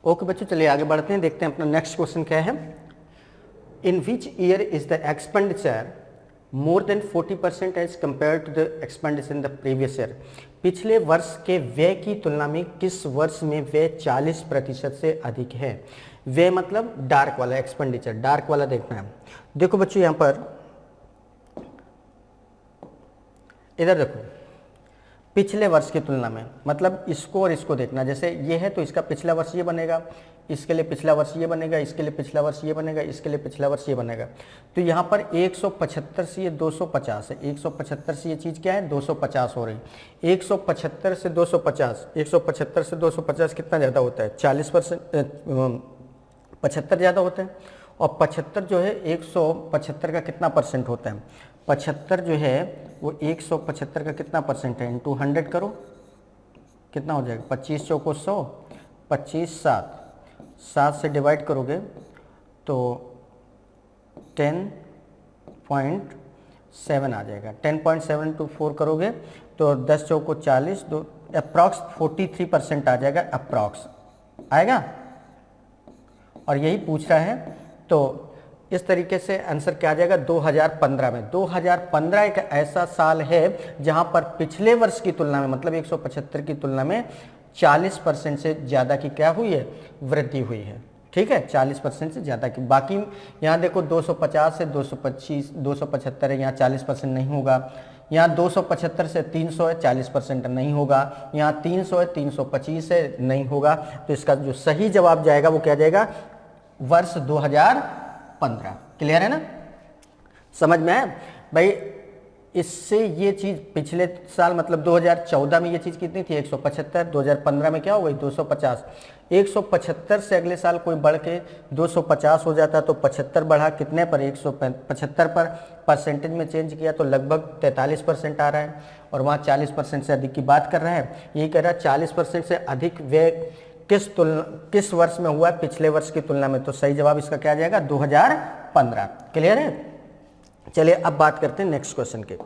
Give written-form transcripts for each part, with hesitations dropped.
Okay बच्चों, चलिए आगे बढ़ते हैं, देखते हैं अपना नेक्स्ट क्वेश्चन क्या है। In which year is the expenditure more than 40% as compare to the expenditure in the previous year. पिछले वर्ष के व्यय की तुलना में किस वर्ष में व्यय 40% से अधिक है। व्यय मतलब डार्क वाला, एक्सपेंडिचर डार्क वाला देखना है। देखो बच्चों, यहाँ पर इधर देखो, पिछले वर्ष की तुलना में मतलब इसको और इसको देखना। जैसे ये है तो इसका पिछला वर्ष ये बनेगा, इसके लिए पिछला वर्ष ये बनेगा, इसके लिए पिछला वर्ष ये बनेगा, इसके लिए पिछला वर्ष ये बनेगा। तो यहाँ पर 175 से ये 250 है, 175 से ये चीज़ क्या है 250 हो रही। 175 से 250, 175 से 250 कितना ज़्यादा होता है 40%, 75 ज़्यादा होता है। और 75 जो है 175 का कितना परसेंट होता है, 75 जो है वो 175 का कितना परसेंट है, इंटू 100 करो, कितना हो जाएगा 25 चौको 100, 25 7 से डिवाइड करोगे तो 10.7 आ जाएगा। 10.7 इंटू 4 करोगे तो 10 चौको 40, तो अप्रॉक्स 43% आ जाएगा, अप्रॉक्स आएगा। और यही पूछ रहा है, तो इस तरीके से आंसर क्या आ जाएगा 2015 में। 2015 एक ऐसा साल है जहां पर पिछले वर्ष की तुलना में मतलब 175 की तुलना में 40% से ज़्यादा की क्या हुई है, वृद्धि हुई है। ठीक है, 40% से ज़्यादा की। बाकी यहाँ देखो 250 से 225, 275 है, यहाँ 40% नहीं होगा। यहाँ 275 से 300 है, 40% नहीं होगा। यहाँ 300 है, 325 है, नहीं होगा। तो इसका जो सही जवाब जाएगा वो क्या जाएगा, वर्ष 2015। क्लियर है ना, समझ में आया भाई। इससे ये चीज़ पिछले साल मतलब 2014 में ये चीज़ कितनी थी 175, 2015 में क्या हो गई 250। 175 से अगले साल कोई बढ़ के 250 हो जाता तो 75 बढ़ा कितने पर 175 पर, परसेंटेज में चेंज किया तो लगभग 43% आ रहा है। और वहाँ 40% से अधिक की बात कर रहा है। यही कह रहा है 40% से अधिक व्यय किस वर्ष में हुआ है, पिछले वर्ष की तुलना में। तो सही जवाब इसका क्या आ जाएगा 2015। क्लियर है। चलिए अब बात करते हैं नेक्स्ट क्वेश्चन के।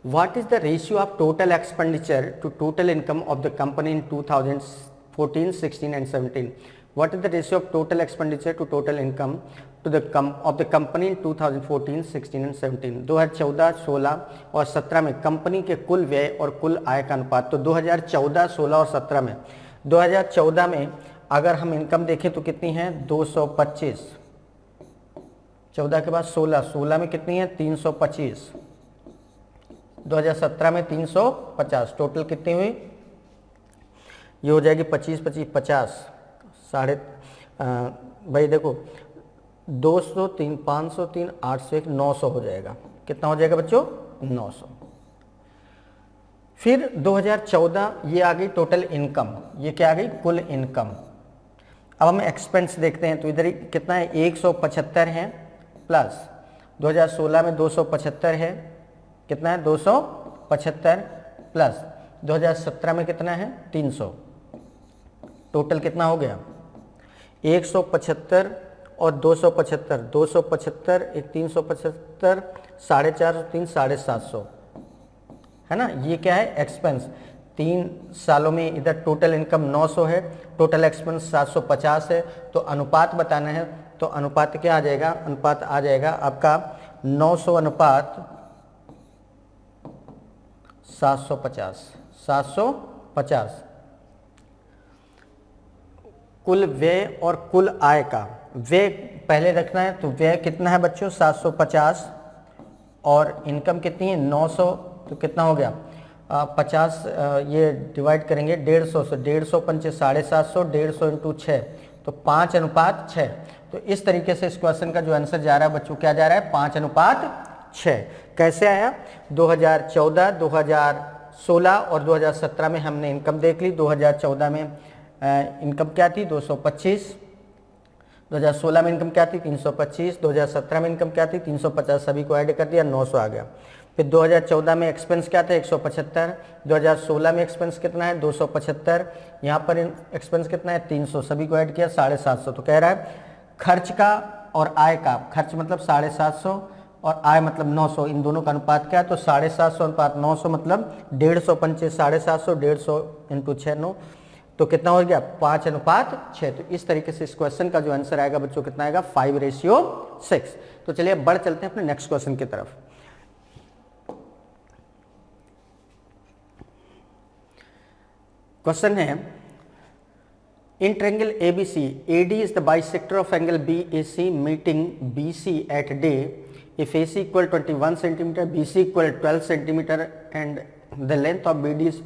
What is the ratio of total expenditure to total income of the company in 2014, 16 and 17। What is the ratio of total expenditure to total income to the of the company in 2014, 16 and 17। 2014, 16 और 17 में company के कुल व्यय और कुल आय का अनुपात। तो 2014, 16 और 17 में, 2014 में अगर हम इनकम देखें तो कितनी है 225, 14 के बाद 16, 16 में कितनी है 325, 2017 में 350, टोटल कितनी हुई, ये हो जाएगी 25, 25, 50, साढ़े भाई देखो 203, 503, 801, 900 हो जाएगा। कितना हो जाएगा बच्चों 900। फिर 2014 ये आ गई टोटल इनकम, ये क्या आ गई कुल इनकम। अब हम एक्सपेंस देखते हैं तो इधर कितना है 175 है, प्लस 2016 में 275 है, कितना है 275, प्लस 2017 में कितना है 300, टोटल कितना हो गया 175 और 275, 275 एक 375, 450, 3, 750 है ना। ये क्या है एक्सपेंस। 3 सालों में इधर टोटल इनकम 900 है, टोटल एक्सपेंस 750 है। तो अनुपात बताना है, तो अनुपात क्या आ जाएगा, अनुपात आ जाएगा आपका 900 अनुपात 750, 750। कुल व्यय और कुल आय का, व्यय पहले रखना है तो व्यय कितना है बच्चों 750 और इनकम कितनी है 900, तो कितना हो गया 50, ये डिवाइड करेंगे 150 से, 150 पंचे 750, 150 इंटू 6 तो 5:6। तो इस तरीके से इस क्वेश्चन का जो आंसर जा रहा है बच्चों क्या जा रहा है 5:6। कैसे आया 2014, 2016 और 2017 में हमने इनकम देख ली। 2014 में इनकम क्या थी 225, 2016 में इनकम क्या थी 325, 2017 में इनकम क्या थी 350, सभी को ऐड कर दिया 900 आ गया। फिर 2014 में एक्सपेंस क्या था 175, 2016 में एक्सपेंस कितना है 275, यहाँ पर एक्सपेंस कितना है 300, सभी को ऐड किया 750। तो कह रहा है खर्च का और आय का, खर्च मतलब 750 और आय मतलब 900, इन दोनों का अनुपात क्या है तो 750 अनुपात 900 मतलब 150 पंचे 750, 150 इंटू 6 9, तो कितना हो गया 5:6। तो इस तरीके से इस क्वेश्चन का जो आंसर आएगा बच्चों कितना आएगा 5:6। तो चलिए अब बढ़ चलते हैं अपने नेक्स्ट क्वेश्चन की तरफ। क्वेश्चन है in triangle ABC AD is the bisector of angle BAC meeting BC at day if AC equal 21 cm, BC equal 12 cm and the length of BD is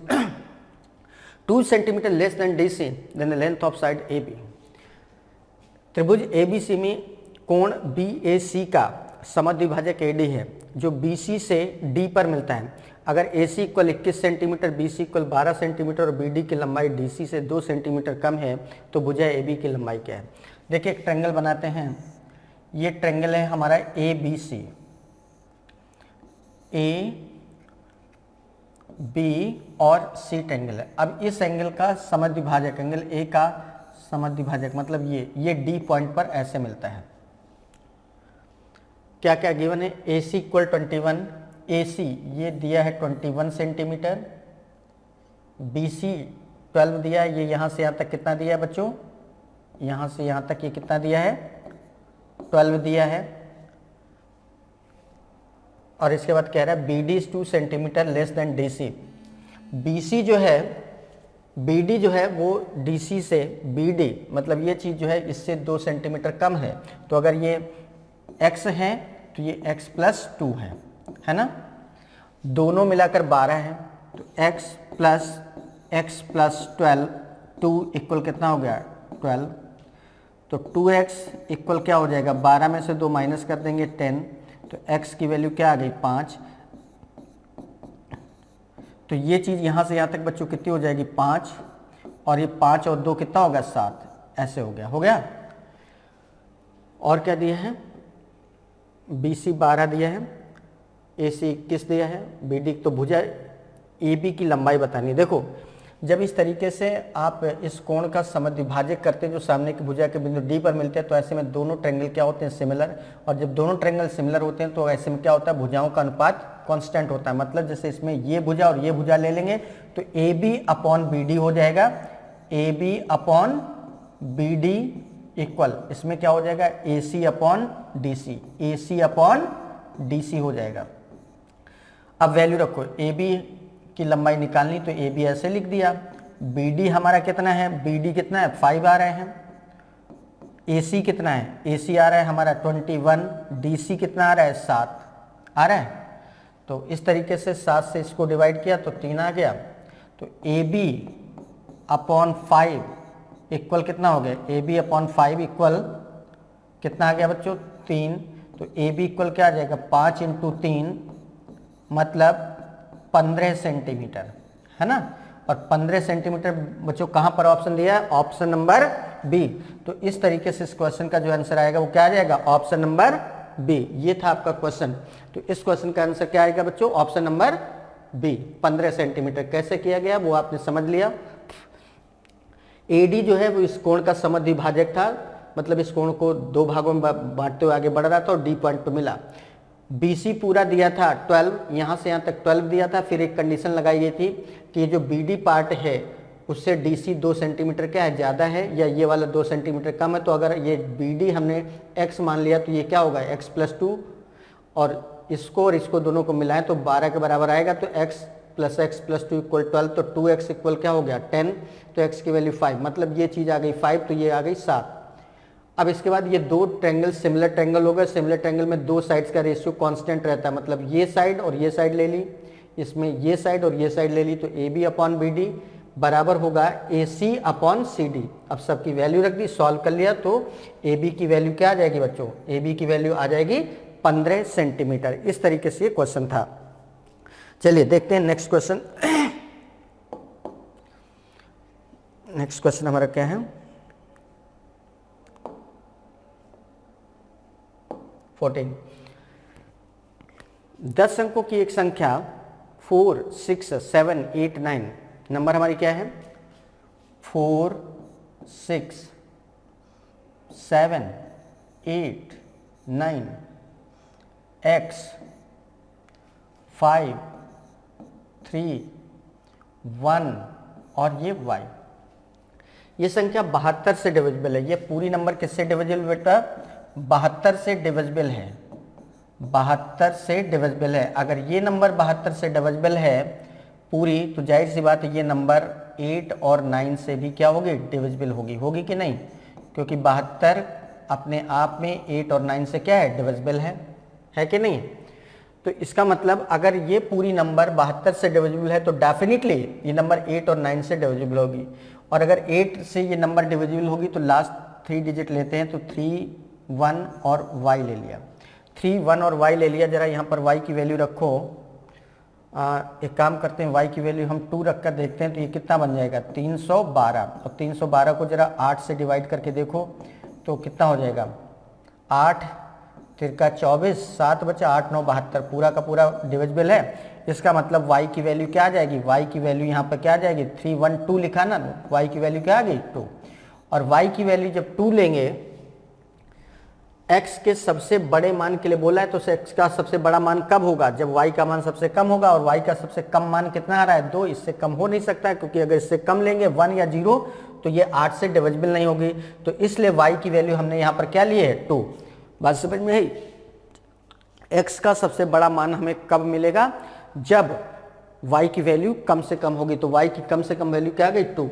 2 cm less than DC, then the length of side AB। त्रिभुज ABC में कोण BAC का समद्विभाजक AD है जो BC से D पर मिलता है। अगर AC equal 21 centimetre, BC equal 12 centimetre और BD की लंबाई DC से 2 सेंटीमीटर कम है तो भुजा AB की लंबाई क्या है। देखिए एक ट्रायंगल बनाते हैं। ये ट्रायंगल है हमारा ABC, A B और C ट्रायंगल है। अब इस एंगल का समद्विभाजक, एंगल A का समद्विभाजक मतलब ये D पॉइंट पर ऐसे मिलता है। क्या क्या गिवन है, AC इक्वल 21, AC ये दिया है 21 सेंटीमीटर, BC 12 दिया है, ये यहाँ से यहाँ तक कितना दिया है बच्चों, यहाँ से यहाँ तक ये कितना दिया है 12 दिया है। और इसके बाद कह रहा है BD is 2 centimetre less than DC। BC जो है, BD जो है वो DC से BD मतलब ये चीज़ जो है इससे 2 सेंटीमीटर कम है। तो अगर ये x है तो ये x प्लस 2 है ना, दोनों मिलाकर 12 है। तो x प्लस 12 2 इक्वल कितना हो गया 12। तो 2x इक्वल क्या हो जाएगा, 12 में से 2 माइनस कर देंगे 10, तो x की वैल्यू क्या आ गई 5। तो ये चीज़ यहाँ से यहाँ तक बच्चों कितनी हो जाएगी 5, और ये 5 और 2 कितना होगा 7, ऐसे हो गया। और क्या दिया है, BC 12 दिया है, AC 21 दिया है, BD तो भुजा AB की लंबाई बतानी है। देखो जब इस तरीके से आप इस कोण का समद्विभाजक करते हैं जो सामने की भुजा के बिंदु D पर मिलते हैं, तो ऐसे में दोनों ट्रायंगल क्या होते हैं सिमिलर। और जब दोनों ट्रायंगल सिमिलर होते हैं तो ऐसे में क्या होता है, भुजाओं का अनुपात कांस्टेंट होता है। मतलब जैसे इसमें ये भुजा और ये भुजा ले लेंगे तो AB अपॉन BD हो जाएगा, AB अपॉन BD इक्वल इसमें क्या हो जाएगा AC upon DC, AC upon DC हो जाएगा। अब वैल्यू रखो, AB की लंबाई निकालनी तो AB ऐसे लिख दिया, BD हमारा कितना है, BD कितना है 5 आ रहे हैं, AC कितना है, AC आ रहा है हमारा 21, DC कितना आ रहा है 7 आ रहा है। तो इस तरीके से 7 से इसको डिवाइड किया तो 3 आ गया। तो AB अपॉन 5 इक्वल कितना हो गया, AB अपॉन 5 इक्वल कितना आ गया बच्चों 3। तो AB इक्वल क्या आ जाएगा 5 इंटू 3 मतलब 15 सेंटीमीटर है ना। और 15 सेंटीमीटर बच्चों कहाँ पर ऑप्शन दिया है, ऑप्शन नंबर बी। तो इस तरीके से इस क्वेश्चन का जो आंसर आएगा वो क्या आ जाएगा, ऑप्शन नंबर बी। ये था आपका क्वेश्चन। तो इस क्वेश्चन का आंसर क्या आएगा बच्चों, ऑप्शन नंबर बी 15 सेंटीमीटर। कैसे किया गया वो आपने समझ लिया। AD जो है वो इस कोण का समद्विभाजक था, मतलब इस कोण को 2 भागों में बांटते हुए आगे बढ़ रहा था और D पॉइंट पर मिला। BC पूरा दिया था 12, यहाँ से यहाँ तक 12 दिया था। फिर एक कंडीशन लगाई गई थी कि जो BD पार्ट है उससे DC 2 सेंटीमीटर क्या है ज़्यादा है, या ये वाला 2 सेंटीमीटर कम है। तो अगर ये BD हमने x मान लिया तो ये क्या होगा x प्लस 2, और इसको दोनों को मिलाएं तो 12 के बराबर आएगा। तो x प्लस 2 इक्वल 12, तो 2x इक्वल क्या हो गया 10, तो x की वैल्यू 5, मतलब ये चीज़ आ गई 5, तो ये आ गई 7। अब इसके बाद ये 2 ट्रायंगल सिमिलर ट्रायंगल हो गए। सिमिलर ट्रायंगल में 2 साइड्स का रेशियो कांस्टेंट रहता है, मतलब ये साइड और ये साइड ले ली, इसमें ये साइड और ये साइड ले ली। तो AB अपॉन BD बराबर होगा AC अपॉन CD। अब सबकी वैल्यू रख दी, सॉल्व कर लिया, तो AB की वैल्यू क्या आ जाएगी बच्चों, AB की वैल्यू आ जाएगी 15 सेंटीमीटर। इस तरीके से ये क्वेश्चन था। चलिए देखते हैं नेक्स्ट क्वेश्चन। नेक्स्ट क्वेश्चन हमारा क्या है, 14। 10 अंकों की एक संख्या 4, 6, 7, 8, 9 नंबर हमारी क्या है 4, 6, 7, 8, 9, x 5, 3, 1 और ये y। ये संख्या 72 से डिविजिबल है। ये पूरी नंबर किससे डिविजिबल बेटा? 72 से डिविजिबल है, 72 से डिविजिबल है। अगर ये नंबर 72 से डिविजिबल है पूरी, तो जाहिर सी बात है ये नंबर 8 और 9 से भी क्या होगी? डिविजिबल होगी। होगी कि नहीं? क्योंकि 72 अपने आप में 8 और 9 से क्या है? डिविजिबल है कि नहीं? तो इसका मतलब अगर ये पूरी नंबर 72 से डिविजिबल है तो डेफिनेटली ये नंबर 8 और 9 से डिविजिबल होगी। और अगर 8 से ये नंबर डिविजिबल होगी तो लास्ट 3 डिजिट लेते हैं, तो 3, 1 और y ले लिया। 3, 1 और y ले लिया। जरा यहाँ पर y की वैल्यू रखो। एक काम करते हैं, y की वैल्यू हम 2 रख कर देखते हैं तो ये कितना बन जाएगा? 312। और 312 को जरा 8 से डिवाइड करके देखो तो कितना हो जाएगा? 8 तिरका 24, 7 बचा 8, 9, 72, पूरा का पूरा डिविजिबल है। इसका मतलब y की वैल्यू क्या आ जाएगी? y की वैल्यू यहाँ पर क्या आ जाएगी? 312 लिखा ना, y की वैल्यू क्या आ गई? 2। और y की वैल्यू जब 2 लेंगे, x के सबसे बड़े मान के लिए बोला है, तो x का सबसे बड़ा मान कब होगा? जब y का मान सबसे कम होगा। और y का सबसे कम मान कितना आ रहा है? 2। इससे कम हो नहीं सकता है, क्योंकि अगर इससे कम लेंगे 1 या 0 तो ये 8 से डिविजिबल नहीं होगी। तो इसलिए y की वैल्यू हमने यहाँ पर क्या ली है? 2। बात समझ में आई? x का सबसे बड़ा मान हमें कब मिलेगा? जब y की वैल्यू कम से कम होगी। तो y की कम से कम वैल्यू क्या आ गई? 2।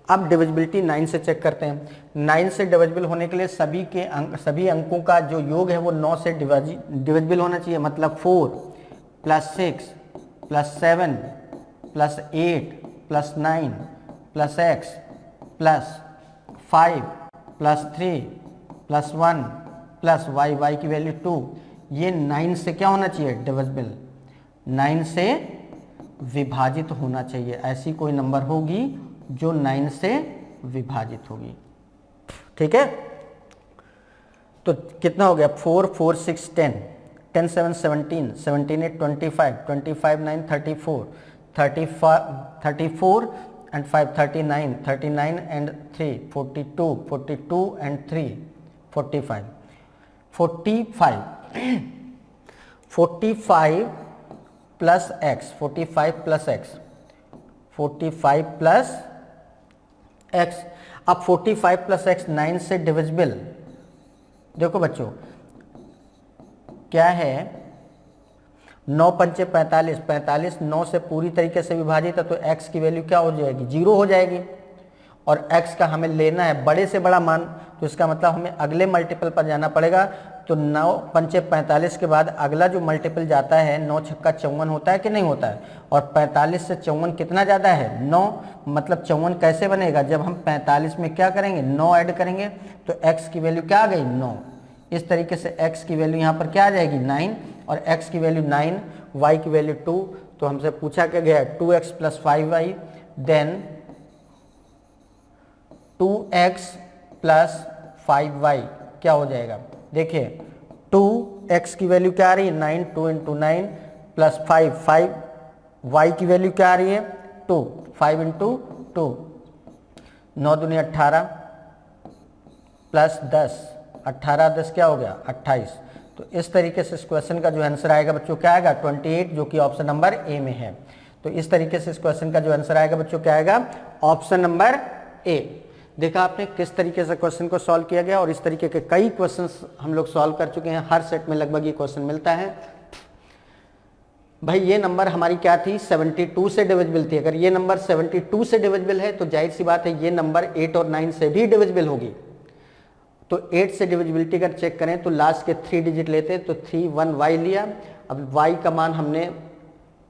अब डिविजिबिलिटी 9 से चेक करते हैं। 9 से डिविजिबल होने के लिए सभी अंकों का जो योग है वो 9 से डिविजिबल होना चाहिए। मतलब 4 + 6 + 7 + 8 + 9 + x + 5 + 3 + 1 + y की वैल्यू 2, ये 9 से क्या होना चाहिए? डिविजिबल। 9 से विभाजित होना चाहिए। ऐसी कोई नंबर होगी जो 9 से विभाजित होगी। ठीक है, तो कितना हो गया? 4, 4, 6, 10, 10, 7, 17, 17, 8, 25, 25, 9, 34, 34 and 5, 39, 39 and 3, 42, 42 and 3, 45, 45, 45 plus x, 45 plus x, 45 plus x। अब 45 प्लस एक्स 9 से डिविजिबल, देखो बच्चों क्या है? 9 पंचे 45, 45 9 से पूरी तरीके से विभाजित है, तो x की वैल्यू क्या हो जाएगी? 0 हो जाएगी। और x का हमें लेना है बड़े से बड़ा मान, तो इसका मतलब हमें अगले मल्टीपल पर जाना पड़ेगा। तो 9 पंचे 45 के बाद अगला जो मल्टीपल जाता है 9 छक्का 54 होता है कि नहीं होता है? और 45 से 54 कितना ज़्यादा है? 9। मतलब 54 कैसे बनेगा? जब हम 45 में क्या करेंगे? 9 ऐड करेंगे, तो x की वैल्यू क्या आ गई? 9। इस तरीके से x की वैल्यू यहाँ पर क्या आ जाएगी? 9। और x की वैल्यू 9, y की वैल्यू 2। तो हमसे पूछा क्या गया? 2x + 5y, then 2x + 5y क्या हो जाएगा? देखिए 2x की वैल्यू क्या आ रही है? 9, 2 × 9 + 5, 5, y की वैल्यू क्या आ रही है? 2, 5 × 2, 9 दूनी 18 + 10, 18 10 क्या हो गया? 28। तो इस तरीके से इस क्वेश्चन का जो आंसर आएगा बच्चों क्या आएगा? 28, जो कि ऑप्शन नंबर ए में है। तो इस तरीके से इस क्वेश्चन का जो आंसर आएगा बच्चों क्या आएगा? Option number A. देखा आपने किस तरीके से क्वेश्चन को सॉल्व किया गया, और इस तरीके के कई क्वेश्चंस हम लोग सॉल्व कर चुके हैं। हर सेट में लगभग ये क्वेश्चन मिलता है। भाई ये नंबर हमारी क्या थी? 72 से डिविजिबल थी। अगर ये नंबर 72 से डिविजिबल है तो जाहिर सी बात है ये नंबर 8 और 9 से भी डिविजिबल होगी। तो 8 से डिविजिबिलिटी अगर चेक करें तो लास्ट के 3 डिजिट लेते हैं, तो 3, 1 y लिया। अब y का मान हमने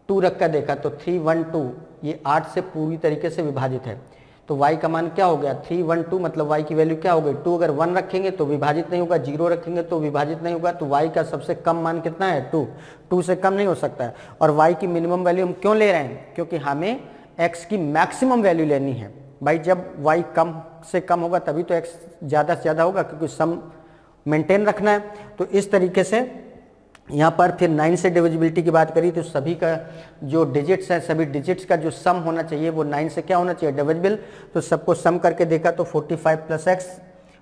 2 रख कर देखा, तो 3, 1, 2 ये 8 से पूरी तरीके से विभाजित है। तो y का मान क्या हो गया? 3, 1, 2, मतलब y की वैल्यू क्या हो गई? 2। अगर 1 रखेंगे तो विभाजित नहीं होगा, 0 रखेंगे तो विभाजित नहीं होगा। तो y का सबसे कम मान कितना है? 2। 2 से कम नहीं हो सकता है। और y की मिनिमम वैल्यू हम क्यों ले रहे हैं? क्योंकि हमें x की मैक्सिमम वैल्यू लेनी है। भाई जब y कम से कम होगा तभी तो x ज़्यादा से ज़्यादा होगा, क्योंकि सम मेंटेन रखना है। तो इस तरीके से यहाँ पर फिर 9 से डिविजिबिलिटी की बात करी तो सभी का जो डिजिट्स हैं, सभी डिजिट्स का जो सम होना चाहिए वो 9 से क्या होना चाहिए? डिविजिबल। तो सबको सम करके देखा तो 45 + x,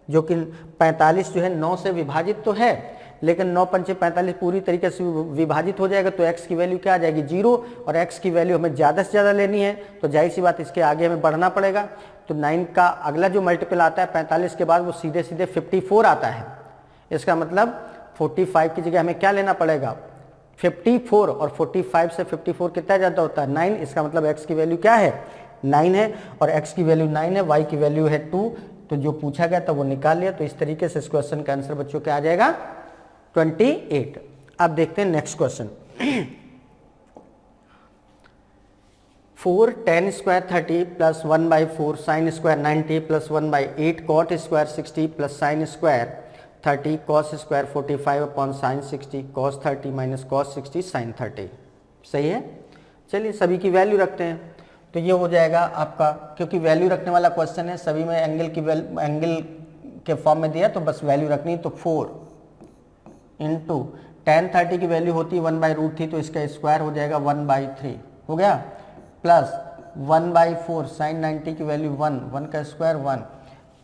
जो कि 45 जो है 9 से विभाजित तो है, लेकिन 9 पंचे 45 पूरी तरीके से विभाजित हो जाएगा। तो x की वैल्यू क्या आ जाएगी? 0। और x की वैल्यू हमें ज़्यादा से ज़्यादा लेनी है, तो जाहिर सी बात इसके आगे हमें बढ़ना पड़ेगा। तो 9 का अगला जो मल्टीपल आता है 45 के बाद वो सीधे सीधे 54 आता है। इसका मतलब 45 की जगह हमें क्या लेना पड़ेगा 54, और 45 से 54 कितना ज़्यादा होता है 9। इसका मतलब x की वैल्यू क्या है 9 है, और x की वैल्यू 9 है, y की वैल्यू है 2। तो जो पूछा गया था वो निकाल लिया। तो इस तरीके से इस क्वेश्चन का आंसर बच्चों क्या आ जाएगा 28। अब देखते हैं next question. 4 tan square 30 plus 1/4 sine square 90 plus 1/8 cot square 60 plus sine square 30 cos square 45 upon sine 60 cos 30 minus cos 60 sine 30। सही है। चलिए सभी की वैल्यू रखते हैं। तो ये हो जाएगा आपका, क्योंकि वैल्यू रखने वाला क्वेश्चन है, सभी में एंगल के फॉर्म में दिया तो बस वैल्यू रखनी। तो 4 इंटू tan 30 की वैल्यू होती है 1/√3, तो इसका स्क्वायर हो जाएगा 1/3 हो गया, प्लस 1/4 साइन 90 की वैल्यू 1 का स्क्वायर 1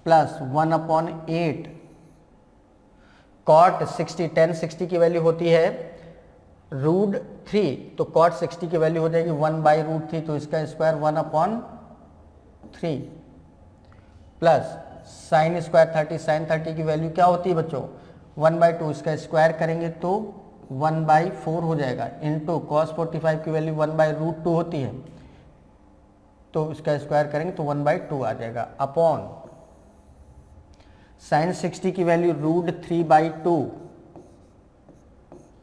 प्लस 1/8 कॉट 60 tan 60 की वैल्यू होती है √3, तो कॉट 60 की वैल्यू हो जाएगी 1/√3, तो इसका square 1/3 plus sine square 30 sine 30 की वैल्यू क्या होती है बच्चों 1/2, इसका स्क्वायर करेंगे तो 1/4 हो जाएगा, इंटू कॉस 45 की वैल्यू 1/√2 होती है, तो इसका स्क्वायर करेंगे तो 1/2 आ जाएगा, अपॉन साइन 60 की वैल्यू √3/2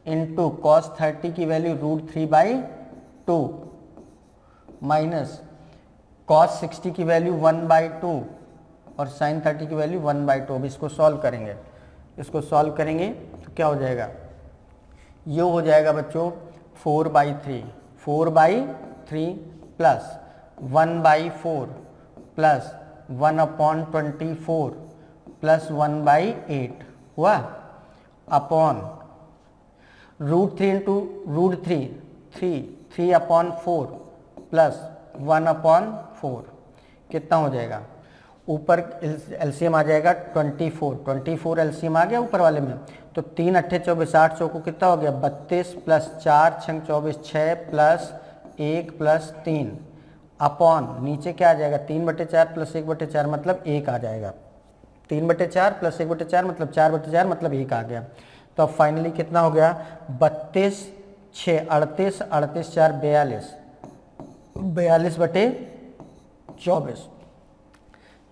इंटू कॉस 30 की वैल्यू √3/2 माइनस कॉस 60 की वैल्यू 1/2 और साइन 30 की वैल्यू 1/2। अब इसको सॉल्व करेंगे, इसको सॉल्व करेंगे तो क्या हो जाएगा, ये हो जाएगा बच्चों 4/3 प्लस 1/4 प्लस 1/24 प्लस 1/8 हुआ, अपॉन √3 इंटू √3 3/4 प्लस 1/4 कितना हो जाएगा, ऊपर एलसीएम आ जाएगा 24 एलसीएम आ गया ऊपर वाले में, तो 3 8 24 8 चौको कितना हो गया 32 प्लस 4 6 24 6 प्लस 1 प्लस 3 अपॉन नीचे क्या आ जाएगा 3/4 प्लस 1/4 मतलब 1 आ जाएगा, 3/4 प्लस 1/4 मतलब 4/4 मतलब 1 आ गया। तो अब फाइनली कितना हो गया 32 6 38 38 4 42 42/24,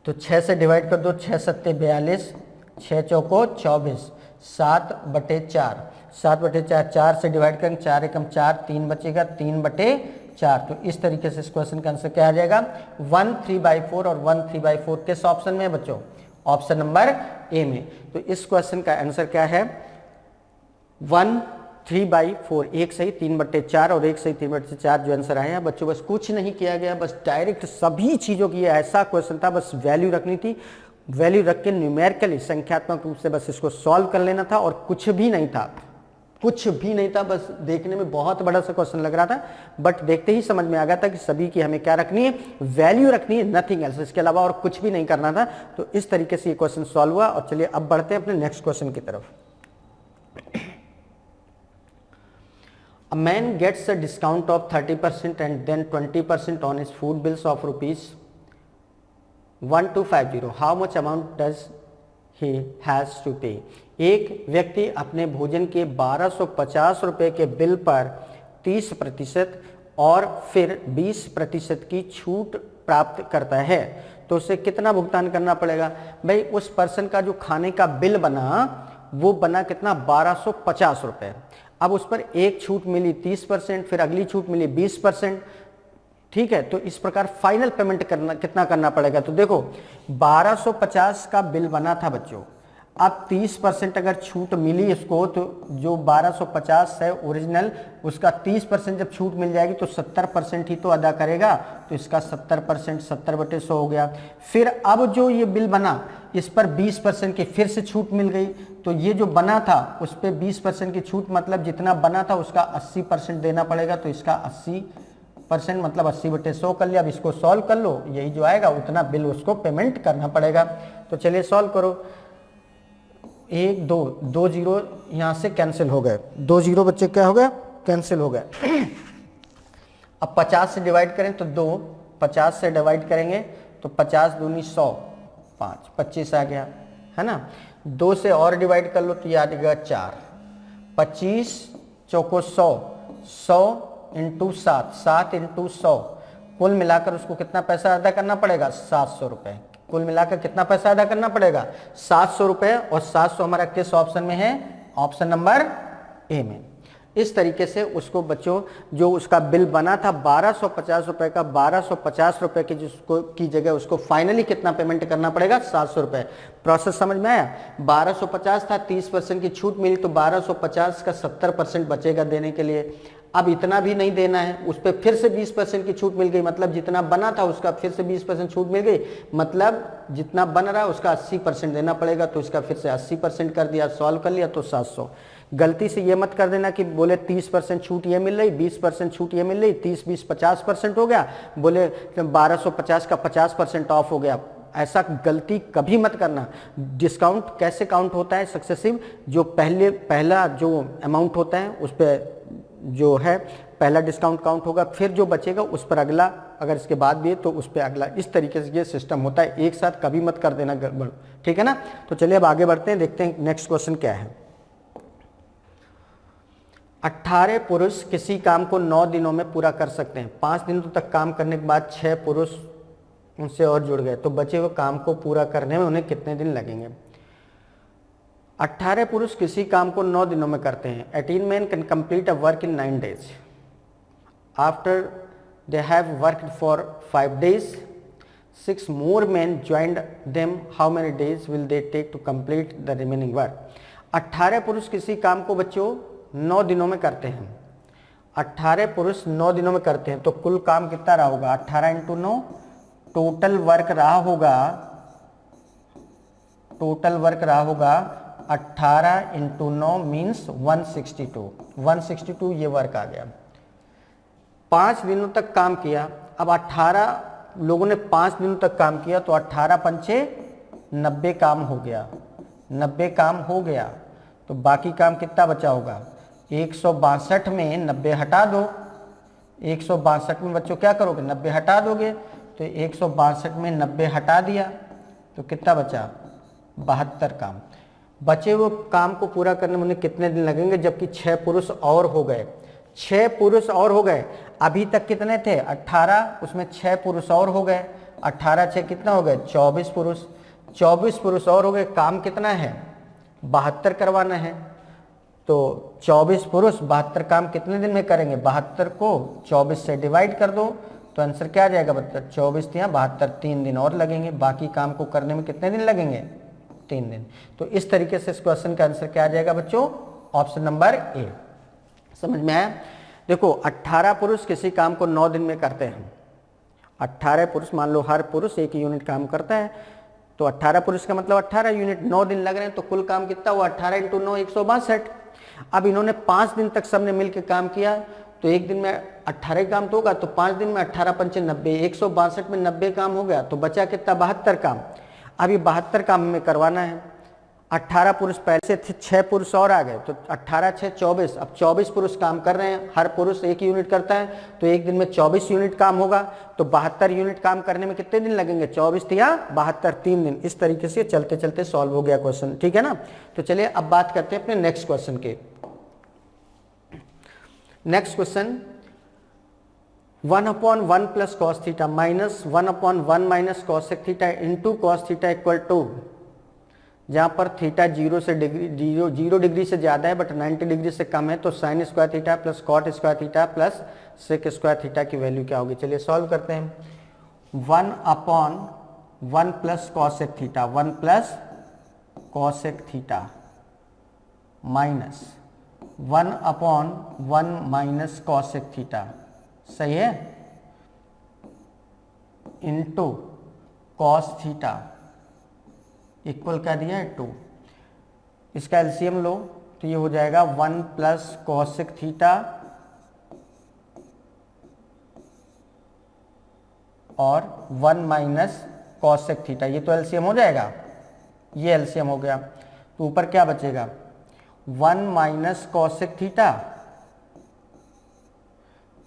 तो 6 से डिवाइड कर दो, 6 7 42 6 चौको 24 7/4 7/4 4 से डिवाइड करेंगे 4 एकम 4 3 बचेगा 3/4। तो इस तरीके से इस क्वेश्चन का आंसर क्या आ जाएगा 1 3/4 और 1 3/4 किस ऑप्शन में है बच्चों, ऑप्शन नंबर ए में। तो इस क्वेश्चन का आंसर क्या है 1 3/4, एक सही 3/4 और एक सही 3/4 जो आंसर आया बच्चों, बस कुछ नहीं किया गया, बस डायरेक्ट सभी चीज़ों की ऐसा क्वेश्चन था, बस वैल्यू रखनी थी, वैल्यू रख के न्यूमेरिकली संख्यात्मक रूप से बस इसको सॉल्व कर लेना था और कुछ भी नहीं था, कुछ भी नहीं था। बस देखने में बहुत बड़ा सा क्वेश्चन लग रहा था, बट देखते ही समझ में आ गया था कि सभी की हमें क्या रखनी है, वैल्यू रखनी है, नथिंग एल्स, इसके अलावा और कुछ भी नहीं करना था। तो इस तरीके से ये क्वेश्चन सॉल्व हुआ। और चलिए अब बढ़ते हैं अपने नेक्स्ट क्वेश्चन की तरफ। A man gets a discount of 30% and then 20% on his food bills of ₹1250. How much amount does he has to pay? एक व्यक्ति अपने भोजन के 1250 रुपए के बिल पर 30% और फिर 20% की छूट प्राप्त करता है, तो उसे कितना भुगतान करना पड़ेगा। भाई उस पर्सन का जो खाने का बिल बना वो बना कितना 1250 रुपए। अब उस पर एक छूट मिली 30%, फिर अगली छूट मिली 20%, ठीक है। तो इस प्रकार फाइनल पेमेंट करना कितना करना पड़ेगा। तो देखो 1250 का बिल बना था बच्चों, अब 30% अगर छूट मिली इसको, तो जो 1250 है ओरिजिनल, उसका 30% जब छूट मिल जाएगी तो 70% ही तो अदा करेगा, तो इसका 70% 70/100 हो गया। फिर अब जो ये बिल बना इस पर 20% की फिर से छूट मिल गई, तो ये जो बना था उस पर 20% की छूट, मतलब जितना बना था उसका 80% देना पड़ेगा, तो इसका 80% मतलब 80/100 कर लिया। अब इसको सॉल्व कर लो, यही जो आएगा उतना बिल उसको पेमेंट करना पड़ेगा। तो चलिए सॉल्व करो। 1 2 जीरो यहाँ से कैंसिल हो गए, 2 जीरो बच्चे क्या हो गया कैंसिल हो गए। अब 50 से डिवाइड करें तो 2, 50 से डिवाइड करेंगे तो 50 दूनी 100, 5, 25 आ गया, है ना। 2 से और डिवाइड कर लो तो ये आ जाएगा 4, 25 चौको 100, 100 इंटू 7, 7 इंटू 100, कुल मिलाकर उसको कितना पैसा अदा करना पड़ेगा, 700 रुपये। कुल मिलाकर कितना पैसा अदा करना पड़ेगा, 700 रुपये। और 700 हमारा किस ऑप्शन में है, ऑप्शन नंबर ए में। इस तरीके से उसको बच्चों जो उसका बिल बना था 1250 रुपये का, 1250 रुपये की जिसको की जगह उसको फाइनली कितना पेमेंट करना पड़ेगा, 700 रुपये। प्रोसेस समझ में आया। 1250 था, 30% की छूट मिली तो 1250 का 70% बचेगा देने के लिए। अब इतना भी नहीं देना है, उस पर फिर से 20% की छूट मिल गई, मतलब जितना बना था उसका फिर से 20% छूट मिल गई, मतलब जितना बन रहा है उसका 80% देना पड़ेगा। तो इसका फिर से 80% कर दिया, सॉल्व कर लिया तो 700। गलती से ये मत कर देना कि बोले 30% छूट ये मिल रही, 20% छूट ये मिल रही, 30, 20, 50% हो गया, बोले 1250 का 50% ऑफ हो गया। ऐसा गलती कभी मत करना। डिस्काउंट कैसे काउंट होता है, सक्सेसिव, जो पहला जो अमाउंट होता है उस पर जो है पहला डिस्काउंट काउंट होगा, फिर जो बचेगा उस पर अगला, अगर इसके बाद भी है तो उस पर अगला। इस तरीके से ये सिस्टम होता है, एक साथ कभी मत कर देना गड़बड़, ठीक है ना। तो चलिए अब आगे बढ़ते हैं, देखते हैं नेक्स्ट क्वेश्चन क्या है। 18 पुरुष किसी काम को 9 दिनों में पूरा कर सकते हैं। 5 दिनों तक काम करने के बाद 6 पुरुष उनसे और जुड़ गए, तो बचे हुए काम को पूरा करने में उन्हें कितने दिन लगेंगे। 18 पुरुष किसी काम को 9 दिनों में करते हैं। 18 men can complete a work in 9 days. After they have worked for 5 days, 6 more men joined them. How many days will they take to complete the remaining work? 18 पुरुष किसी काम को बच्चों 9 दिनों में करते हैं। 18 पुरुष 9 दिनों में करते हैं, तो कुल काम कितना रहा होगा, 18 इंटू 9, टोटल वर्क रहा होगा 18 इंटू 9 मीन्स 162। 162 ये वर्क आ गया। 5 दिनों तक काम किया। अब 18 लोगों ने 5 दिनों तक काम किया, तो 18 पंचे 90 काम हो गया। 90 काम हो गया, तो बाकी काम कितना बचा होगा, 162 में 90 हटा दो। 162 में बच्चों क्या करोगे, 90 हटा दोगे, तो 162 में 90 हटा दिया तो कितना बचा, 72 काम। बचे हुए काम को पूरा करने में उन्हें कितने दिन लगेंगे, जबकि 6 पुरुष और हो गए। 6 पुरुष और हो गए। अभी तक कितने थे, 18, उसमें 6 पुरुष और हो गए। 18 6 कितना हो गए, 24 पुरुष। 24 पुरुष और हो गए। काम कितना है, 72 करवाना है। तो 24 पुरुष 72 काम कितने दिन में करेंगे, 72 को 24 से डिवाइड कर दो, तो आंसर क्या आ जाएगा बच्चा, 24 या 72, 3 दिन और लगेंगे। बाकी काम को करने में कितने दिन लगेंगे, 3 दिन। तो इस तरीके से इस क्वेश्चन का आंसर क्या आ जाएगा बच्चों, ऑप्शन नंबर ए। समझ में आया। देखो 18 पुरुष किसी काम को 9 दिन में करते हैं। 18 पुरुष, मान लो हर पुरुष 1 यूनिट काम करता है, तो 18 पुरुष का मतलब 18 यूनिट, 9 दिन लग रहे हैं, तो कुल काम कितना हुआ, 18 इंटू 9 162। अब इन्होंने 5 दिन तक सबने मिलकर काम किया, तो एक दिन में 18 काम तो होगा, तो 5 दिन में 18 पंचे 90, 162 में 90 काम हो गया, तो बचा कितना, 72 काम। अब ये 72 काम हमें करवाना है। 18 पुरुष पहले से थे, 6 पुरुष और आ गए, तो 18 6 24। अब 24 पुरुष काम कर रहे हैं, हर पुरुष 1 यूनिट करता है, तो एक दिन में 24 यूनिट काम होगा, तो 72 यूनिट काम करने में कितने दिन लगेंगे, 24 या 72, 3 दिन। इस तरीके से चलते चलते सॉल्व हो गया क्वेश्चन, ठीक है ना। तो चलिए अब बात करते हैं अपने नेक्स्ट क्वेश्चन के। Next question, 1/1 plus cos theta minus 1/1 minus cosec theta into cos theta equal to, जहाँ पर थीटा 0 डिग्री से ज़्यादा है बट 90 डिग्री से कम है, तो sine square theta plus cot square theta plus sec square theta की वैल्यू क्या होगी। चलिए सॉल्व करते हैं। 1/1 plus cosec theta, 1 plus cosec theta minus 1/1 minus cosec theta, सही है, इंटू कॉस थीटा इक्वल क्या दिया है 2। इसका एलसीएम लो तो ये हो जाएगा 1 प्लस कॉसेक थीटा और 1 माइनस कॉसेक थीटा, ये तो एलसीएम हो जाएगा, ये एलसीएम हो गया, तो ऊपर क्या बचेगा, 1 minus cosec theta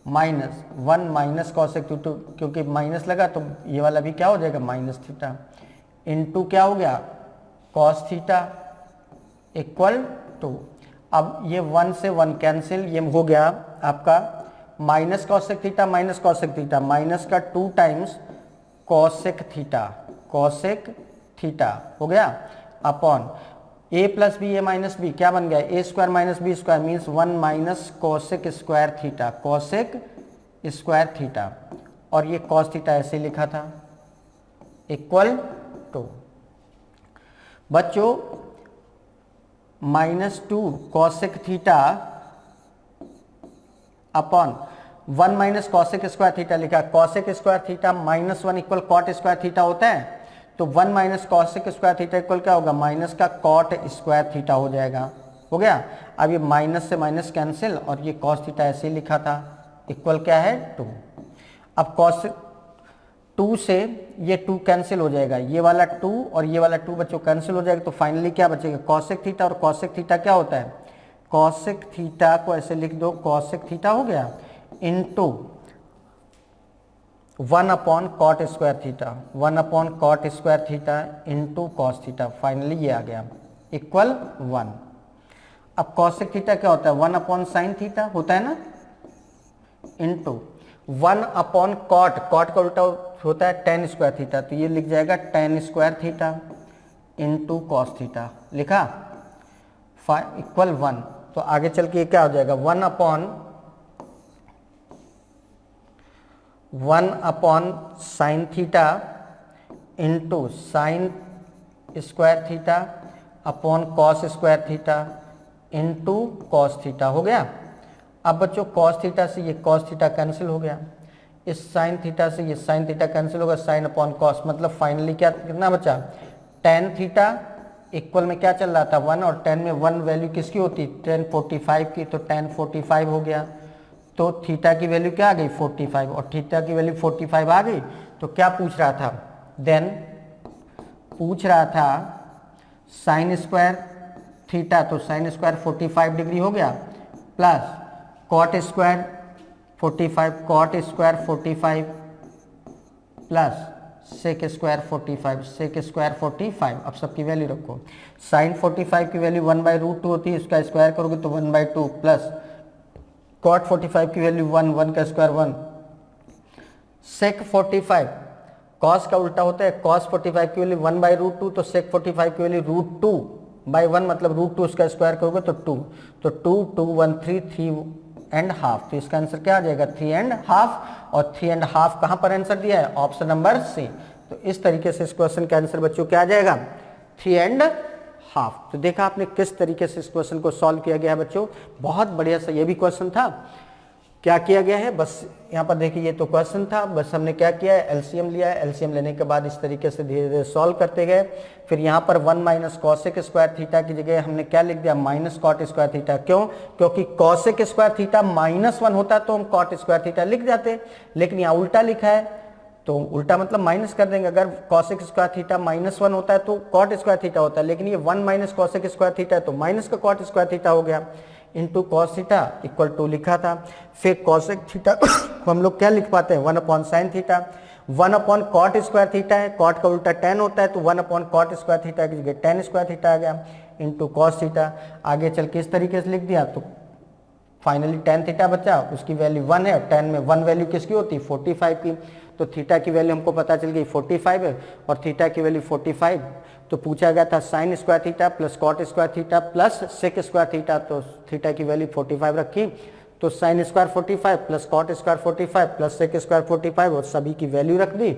minus 1 minus cosec theta, क्योंकि माइनस लगा तो ये वाला भी क्या हो जाएगा माइनस थीटा, इनटू क्या हो गया कॉस थीटा इक्वल टू, अब ये 1 से 1 कैंसिल, ये हो गया आपका minus cosec theta minus cosec theta, minus का 2 टाइम्स कॉसेक थीटा हो गया upon a plus B A minus B क्या बन गया A square minus B square means 1 minus cosec square theta, और ये कॉस थीटा ऐसे लिखा था इक्वल टू बच्चों -2 cosec theta upon 1 minus cosec square theta लिखा, cosec square theta -1 equal cot square theta होता है, तो 1 minus cosec square theta equal क्या होगा माइनस का कॉट स्क्वायर थीटा हो जाएगा, हो गया। अब ये माइनस से माइनस कैंसिल और ये कॉस थीटा ऐसे ही लिखा था इक्वल क्या है 2। अब कॉस 2 से ये 2 कैंसिल हो जाएगा, ये वाला 2 और ये वाला 2 बच्चों कैंसिल हो जाएगा, तो फाइनली क्या बचेगा कॉसेक थीटा, और कॉसेक थीटा क्या होता है कॉसेक थीटा को ऐसे लिख दो कॉसेक थीटा हो गया into 1 upon cot square theta, 1 upon cot square theta into cos theta, finally ये आ गया इक्वल 1। अब कॉसेक थीटा क्या होता है 1 अपॉन साइन थीटा होता है ना, इनटू 1 अपॉन कॉट का उल्टा होता है tan स्क्वायर थीटा, तो ये लिख जाएगा tan square theta into cos theta लिखा इक्वल 1। तो आगे चल के ये क्या हो जाएगा 1 upon sine theta into sine square theta upon cos square theta into cos theta हो गया। अब बच्चों कॉस थीटा से ये कॉस थीटा कैंसिल हो गया, इस साइन थीटा से ये साइन थीटा कैंसिल होगा, साइन अपॉन कॉस, मतलब फाइनली क्या कितना बचा tan थीटा इक्वल में क्या चल रहा था 1, और tan में 1 वैल्यू किसकी होती tan 45 की, तो tan 45 हो गया, तो थीटा की वैल्यू क्या आ गई 45, और थीटा की वैल्यू 45 आ गई, तो क्या पूछ रहा था देन पूछ रहा था साइन स्क्वायर थीटा, तो साइन स्क्वायर 45 डिग्री हो गया plus cot square 45 cot square 45 plus sec square 45 sec square 45। अब सबकी वैल्यू रखो, साइन 45 की वैल्यू 1/√2 होती है, इसका स्क्वायर करोगे तो 1/2 प्लस कॉट 45 की वैल्यू 1 का स्क्वायर 1 सेक 45 कॉस का उल्टा होता है, कॉस 45 की वैल्यू 1/√2, तो सेक 45 की वैल्यू √2/1 मतलब √2 उसका स्क्वायर करोगे तो 2, तो 2 2 1 3 3.5, तो इसका आंसर क्या आ जाएगा 3.5, और 3.5 कहाँ पर आंसर दिया है ऑप्शन नंबर सी। तो इस तरीके से इस क्वेश्चन का आंसर बच्चों क्या आ जाएगा 3.5। तो देखा आपने किस तरीके से इस क्वेश्चन को सॉल्व किया गया है बच्चों, बहुत बढ़िया सा ये भी क्वेश्चन था। क्या किया गया है बस यहाँ पर देखिए, ये तो क्वेश्चन था, बस हमने क्या किया है एलसीएम लिया है, एलसीएम लेने के बाद इस तरीके से धीरे धीरे सॉल्व करते गए। फिर यहाँ पर 1 माइनस कॉसेक स्क्वायर थीटा की जगह हमने क्या लिख दिया माइनस कॉट स्क्वायर थीटा, क्यों क्योंकि कॉसेक स्क्वायर थीटा -1 होता तो हम कॉट स्क्वायर थीटा लिख जाते, लेकिन यहाँ उल्टा लिखा है तो उल्टा मतलब माइनस कर देंगे। अगर कॉसेक स्क्वायर थीटा -1 होता है तो कॉट स्क्वायर थीटा होता है, लेकिन ये 1 माइनस कॉसेक स्क्वायर थीटा है तो माइनस का कॉट स्क्वायर थीटा हो गया into cos theta equal to लिखा था। फिर कॉसेक थीटा को हम लोग क्या लिख पाते हैं 1 upon sine theta, 1 upon cot square theta है, कॉट का उल्टा tan होता है तो 1 अपॉन कॉट स्क्वायर थीटा की जगह tan स्क्वायर थीटा आ गया इंटू कॉस थीटा। आगे चल के इस तरीके से लिख दिया तो फाइनली tan थीटा बचा, उसकी वैल्यू 1 है, tan में 1 वैल्यू किसकी होती है 45 की, तो थीटा की वैल्यू हमको पता चल गई 45 है और थीटा की वैल्यू 45। तो पूछा गया था sine square theta plus cot square theta plus sec square theta, तो थीटा की वैल्यू 45 रखी, तो sine square 45 plus cot square 45 plus sec square 45 और सभी की वैल्यू रख दी।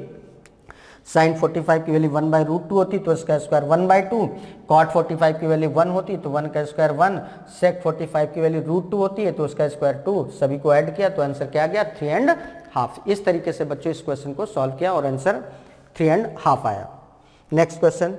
साइन 45 की वैल्यू 1/√2 होती तो इसका स्क्वायर 1/2, कॉट 45 की वैल्यू 1 होती तो 1 का स्क्वायर 1, सेक 45 की वैल्यू √2 होती है तो उसका स्क्वायर 2, सभी को ऐड किया तो आंसर क्या आ गया 3.5। इस तरीके से बच्चों इस क्वेश्चन को सॉल्व किया और आंसर 3.5 आया। Next question